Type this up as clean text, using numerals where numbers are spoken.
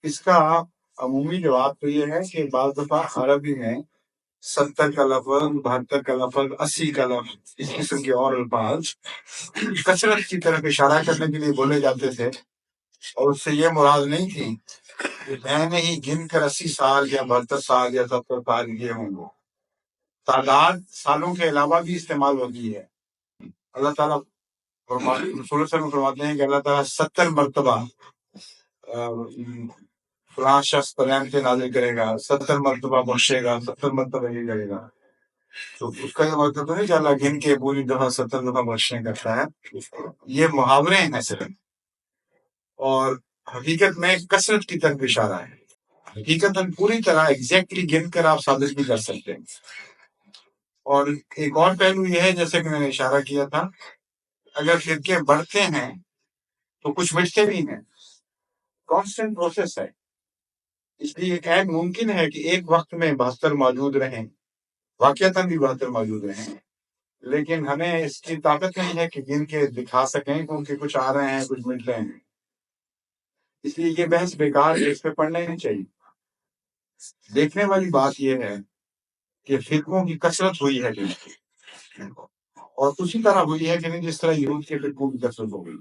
اس کا عمومی جواب تو یہ ہے کہ بعض دفعہ عربی میں 70 کا لفظ، 72 کا لفظ، 80 کا لفظ، اس قسم کے اور الفاظ کثرت کی طرف اشارہ کرنے کے لیے بولے جاتے تھے، اور اس سے یہ مراد نہیں تھی کہ میں نے ہی گن کر 80 سال یا 72 سال یا 70 سال کیے ہوں گے۔ تعداد سالوں کے علاوہ بھی استعمال ہوتی ہے۔ اللہ تعالیٰ رسول صلی اللہ علیہ وسلم فرماتے ہیں کہ اللہ تعالیٰ 70 مرتبہ فلاں شخص پر رحمت نازل کرے گا، 70 مرتبہ بخشے گا، 70 مرتبہ یہ کرے گا۔ تو اس کا یہ مطلب تو نہیں کہ اللہ گن کے پوری دفعہ 70 دفعہ بخشنے کرتا ہے، یہ محاورے ہیں صرف، اور حقیقت میں کثرت کی طرف اشارہ ہے۔ حقیقت پوری طرح ایگزیکٹلی گن کر آپ ثابت بھی کر سکتے ہیں۔ اور ایک اور پہلو یہ ہے، جیسے کہ میں نے اشارہ کیا تھا، اگر فرقے بڑھتے ہیں تو کچھ مٹتے بھی ہیں، کانسٹنٹ پروسیس ہے۔ اس لیے ایک ممکن ہے کہ ایک وقت میں 72 موجود رہیں، واقعتاً بھی 72 موجود رہیں، لیکن ہمیں اس کی طاقت نہیں ہے کہ گن کے دکھا سکیں، کیونکہ کچھ آ رہے ہیں، کچھ مٹ رہے ہیں۔ اس لیے یہ بحث بیکار ہے، اس پہ پڑھنا ہی نہیں چاہیے۔ دیکھنے والی بات یہ ہے کہ فرقوں کی کثرت ہوئی ہے کہ نہیں، اور اسی طرح ہوئی ہے کہ نہیں جس طرح یہود کے فرقوں کی کثرت ہو گئی۔